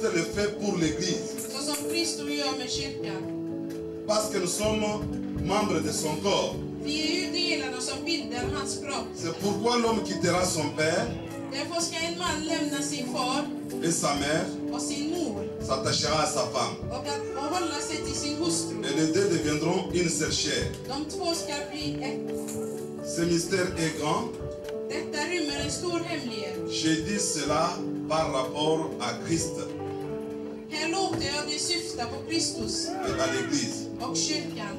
Christ le fait pour l'Église. Så som Kristus gör med kyrkan. Parce que nous sommes membres de son corps. Vi är ju delarna som bildar hans kropp. C'est pourquoi l'homme quittera son père Därför ska en man lämna sin far et sa mère, och sin mor s'attachera à sa femme. och hålla sig till sin hustru. Et les deux deviendront une seule chair. De två ska bli ett. Ce mystère est grand. Detta rymmer en stor hemlighet. Je dis cela par rapport à Christ Här låter jag det syfta på Kristus et à l'Église. och kyrkan.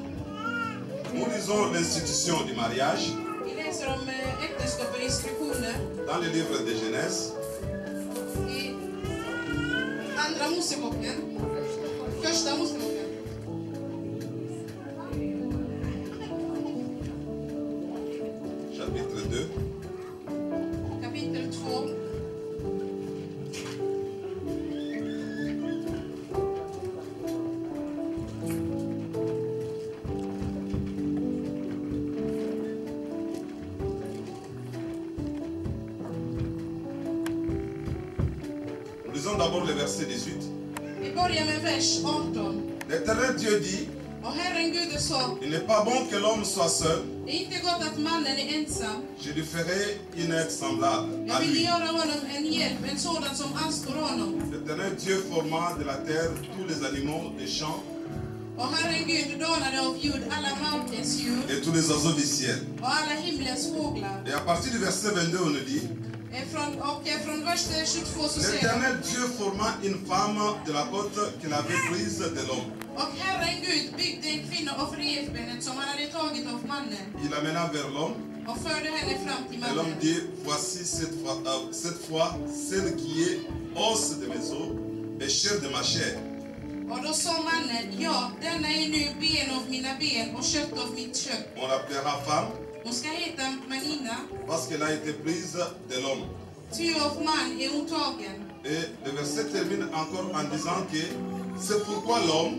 Nous lisons l'institution du mariage Vi läser om äktenskap och instruktioner dans le livre de Genèse, i Andra Moseboken, Första Moseboken. chapitre 2. Kapitel 2. Lisons d'abord le verset 18. Vi börjar med vers 18. L'Éternel Dieu dit, Och Herren Gud sa, il n'est pas bon que l'homme soit seul, det är inte gott att mannen är ensam. je lui ferai une aide semblable Jag à vill lui. göra honom en hjälp, en sådan som anstår honom. L'Éternel Dieu forma de la terre tous les animaux des champs Och Herren Gud danade av jord alla markens djur et tous les oiseaux du ciel. och alla himlens fåglar. Et à partir du verset 22, on nous dit, Från vers 22 så säger l'Éternel Dieu forma une femme de la côte qu'il avait prise de l'homme. och Herren Gud byggde en kvinna av revbenet som han hade tagit av mannen Il l'amena vers l'homme. och förde henne fram till Et l'homme mannen. dit, voici cette fois celle qui est os de mes os et chair de ma chair. Och då sa mannen, ja, denna är nu ben av mina ben och kött av mitt kött. On l'appellera femme Hon ska heta Manina, parce qu'elle a été prise de l'homme. ty av man är hon tagen. Et le verset termine encore en disant que c'est pourquoi l'homme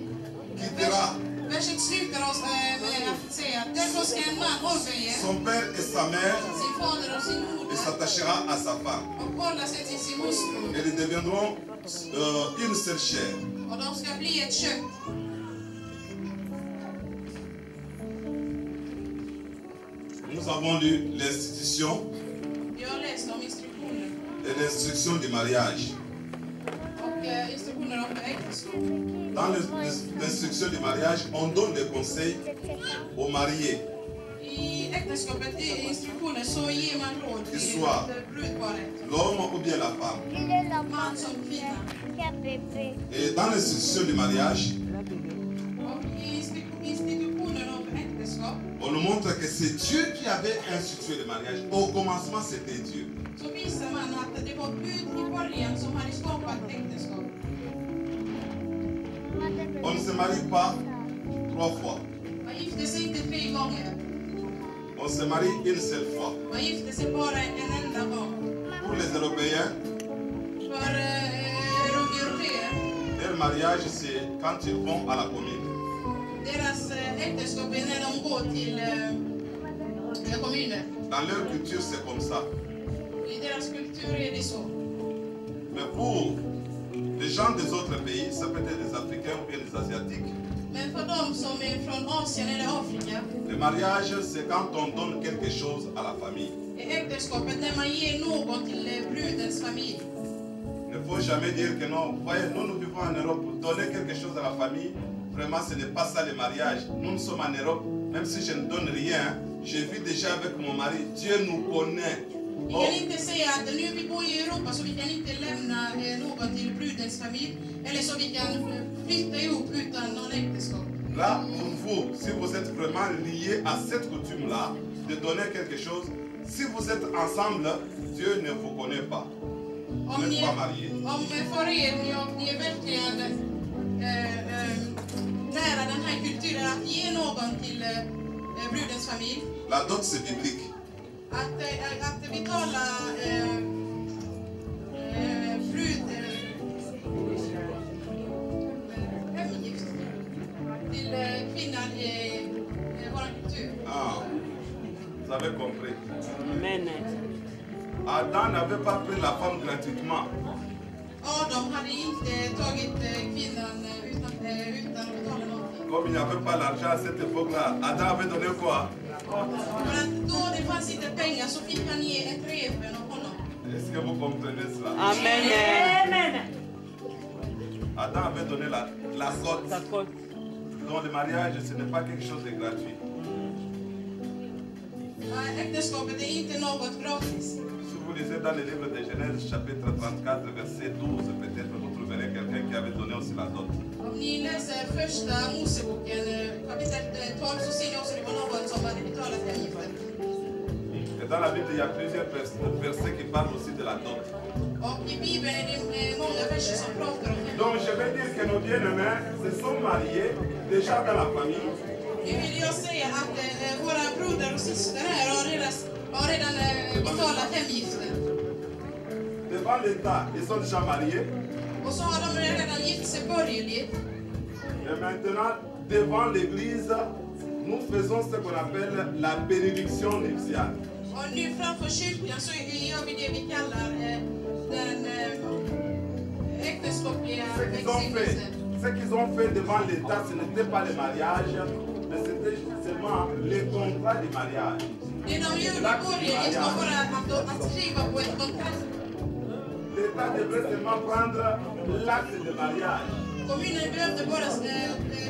quittera Verset slutar oss med att säga att därför ska en man överge son père et sa mère sin fader och sin et moder s'attachera à sa femme. och hålla sig till sin hustru. Et ils deviendront une seule chair. Och de ska bli ett kött. Nous avons lu l'institution Jag har läst om instruktioner. et l'instruction du mariage. Och instruktioner om äktenskap. Dans l'instruction du mariage, on donne des conseils aux mariés. I äktenskapet, i instruktioner, så ger man råd till Histoire. brudparet. L'homme ou bien la femme. Man som kvinna. Et dans l'institution du mariage, Och i institutioner om äktenskap on nous montre que c'est Dieu qui avait institué le mariage. Au commencement, c'était Dieu. så visar man att det var Gud i början som hade skapat äktenskap. On ne se marie pas 3 fois. Man gifte sig inte 3 gånger. On se marie une seule fois. Man gifte sig bara en enda gång. Pour les Européens, För européer, leur mariage, c'est quand ils vont à la commune. deras äktenskap är när de går till kommuner. Dans leur culture, c'est comme ça. I deras kultur är det så. Mais pour les gens des autres pays, ça peut être des Africains ou bien des Asiatiques, Men för de som är från Asien eller Afrika le mariage, c'est quand on donne quelque chose à la famille. är äktenskapet när man ger något till brudens familj. Il ne faut jamais dire que non. Voyez, nous vivons en Europe. Donner quelque chose à la famille, vraiment, ce n'est pas ça le mariage. Nous sommes en Europe, même si je ne donne rien, je vis déjà avec mon mari. Dieu nous connaît. Vi kan inte säga att nu vi bor i Europa så vi kan inte lämna något till brudens familj. Eller så vi kan flytta ihop utan någon äktenskap. Là, pour vous, si vous êtes vraiment lié à cette coutume-là, de donner quelque chose, si vous êtes ensemble, Dieu ne vous connaît pas. Vous n'êtes pas mariés. Om för er, ni är verkligen nära den här kulturen att ge någon till brudens familj. La dot, c'est biblique. Att betala hemgift till kvinnan i vår kultur. Ah, vous avez compris. Amen. Adam n'avait pas pris la femme gratuitement. Adam de hade inte tagit kvinnan utan att betala någonting. Comme il n'y avait pas l'argent à cette époque-là, Adam avait donné quoi? För att då det fanns inte pengar så fick han ge ett revben av honom. Est-ce que vous comprenez cela? Amen. Adam avait donné la cote. Donc le mariage, ce n'est pas quelque chose de gratuit. Äktenskapet är inte något gratis. Si vous lisez dans le livre de Genèse, chapitre 34, verset 12, peut-être vous trouverez quelqu'un qui avait donné aussi la dot. Om ni läser första Moseboken kapitel 12 så ser ni också det var någon som hade betalat avgiften. Et dans la Bible, il y a plusieurs versets qui parlent aussi de la dot. Och i Bibeln är det många verser som pratar om det. Donc je vais dire que nos bien-aimés se sont mariés déjà dans la famille. Nu vill jag säga att våra bröder och systrar här har redan betalat hemgiften. Devant l'État, ils sont déjà mariés. Och så har de redan gift sig borgerligt. Et maintenant, devant l'Église, nous faisons ce qu'on appelle la bénédiction nuptiale. Och nu framför kyrkan så gör vi det vi kallar den äktenskapliga välsignelsen. Ce qu'ils ont fait devant l'État, ce n'était pas le mariage, mais c'était seulement le contrat du mariage. Det de gjorde borgerligt var bara att skriva på ett kontrakt. L'État devrait seulement prendre l'acte de mariage. Kommunen behövde bara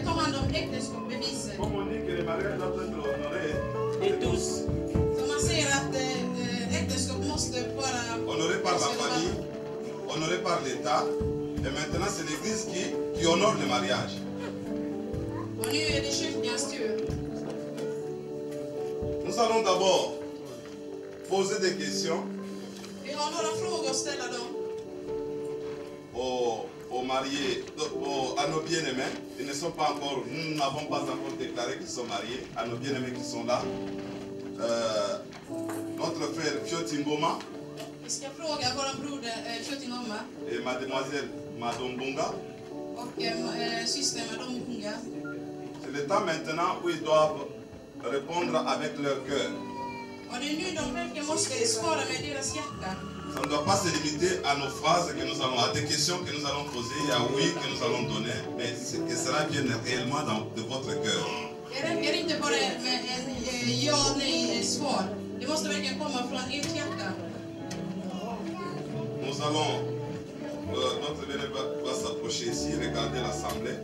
ta hand om äktenskapsbeviset. Comme on dit que le mariage doit être honoré. Et tous. Så man ser att äktenskap måste vara Honoré par la famille, honoré par l'État. Et maintenant, c'est l'Église qui honore le mariage. Och nu är det kyrkans tur. Nous allons d'abord poser des questions Vi har några frågor att ställa dem. aux mariés, à nos bien-aimés. Ils ne sont pas encore, nous n'avons pas encore déclaré qu'ils sont mariés, à nos bien-aimés qui sont là. Notre frère Fiotingoma Vi ska fråga vår broder Fjotingomma et mademoiselle Madombunga. och syster Madombunga. C'est le temps maintenant où ils doivent répondre avec leur cœur. Och det är nu de verkligen måste svara med deras hjärta. Ça ne doit pas se limiter à nos phrases que nous allons, à des questions que nous allons poser, à oui que nous allons donner, mais que cela vienne réellement de votre cœur. Det räcker inte bara med en ja nej svar. Det måste verkligen komma från ert hjärta. Nous allons, notre bien-aimé va s'approcher ici, regarder l'assemblée.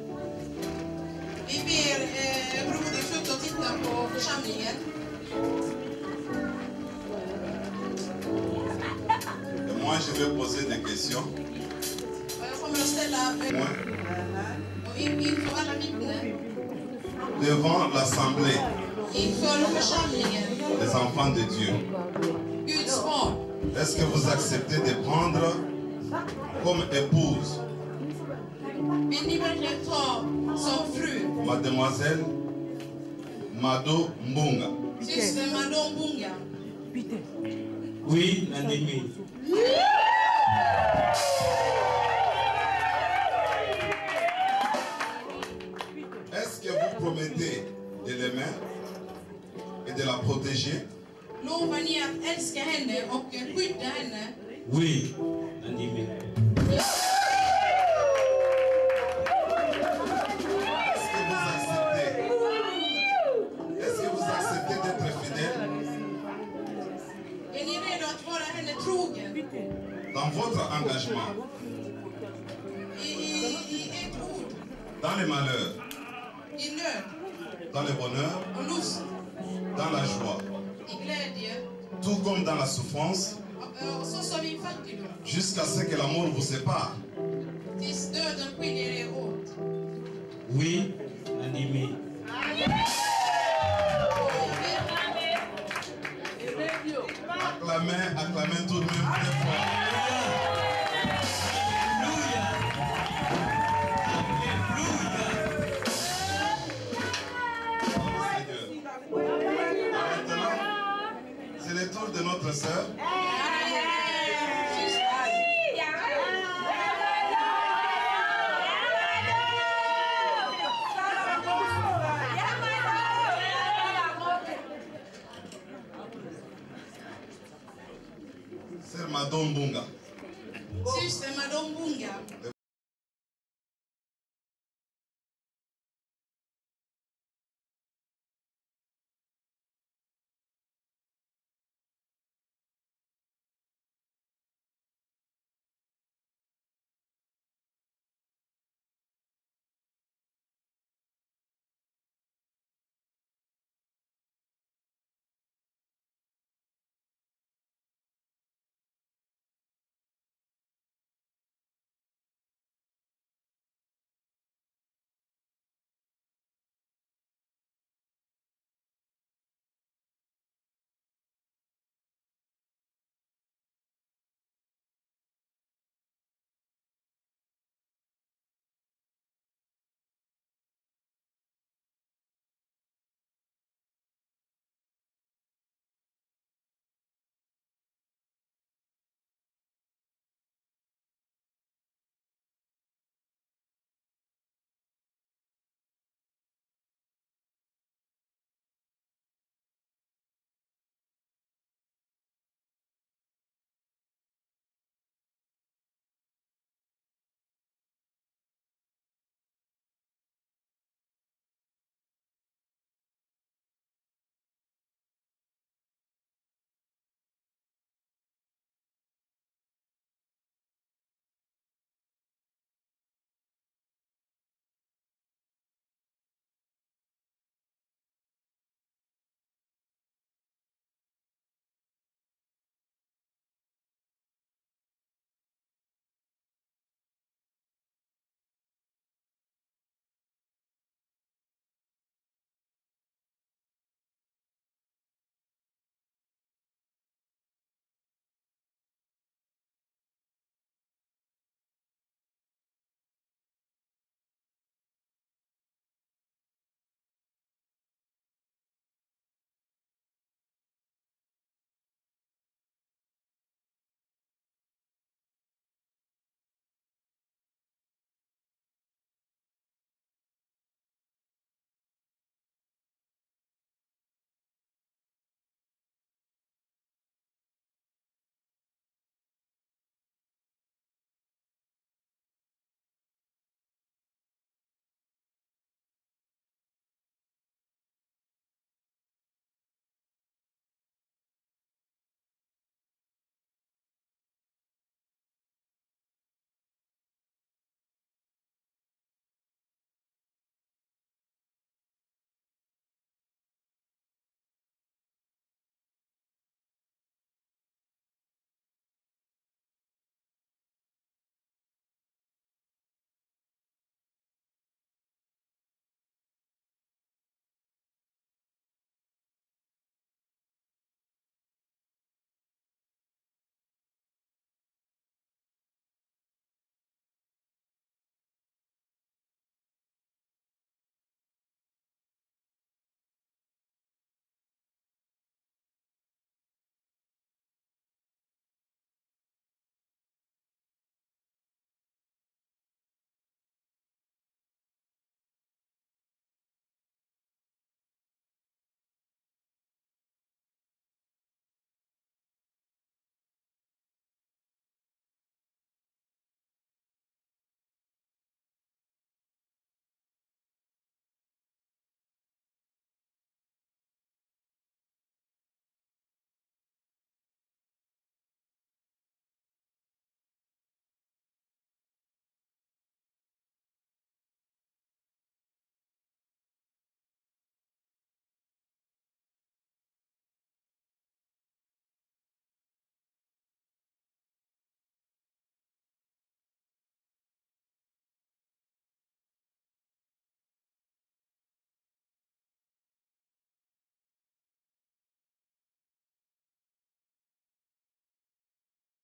Vi ber broder Fjott att titta på församlingen. Et moi, je vais poser des questions. Och jag kommer att ställa inför alla vittnen, Devant l'assemblée inför församlingen, des enfants de Dieu, Guds barn. est-ce que vous acceptez de prendre comme épouse Vill ni verkligen ta som fru mademoiselle Mado Mbunga? syster Madombunga? Oui, Nandimi. Est-ce que vous promettez de l'aimer et de la protéger? Lovar ni att älska henne och skydda henne? Oui, Nandimi. Est-ce que vous acceptez d'être fidèle Är ni redo att vara henne trogen dans votre engagement, i ert ord, dans les malheurs, i nöd dans le bonheur, och lust, dans la joie, i glädje tout comme dans la souffrance, och så som i fattigdom, jusqu'à ce que l'amour vous sépare? tills döden skiljer er åt? Oui, Nandimi. Acclamez tout de même très fort. Maintenant, c'est le tour de notre sœur. Sœur Madombunga.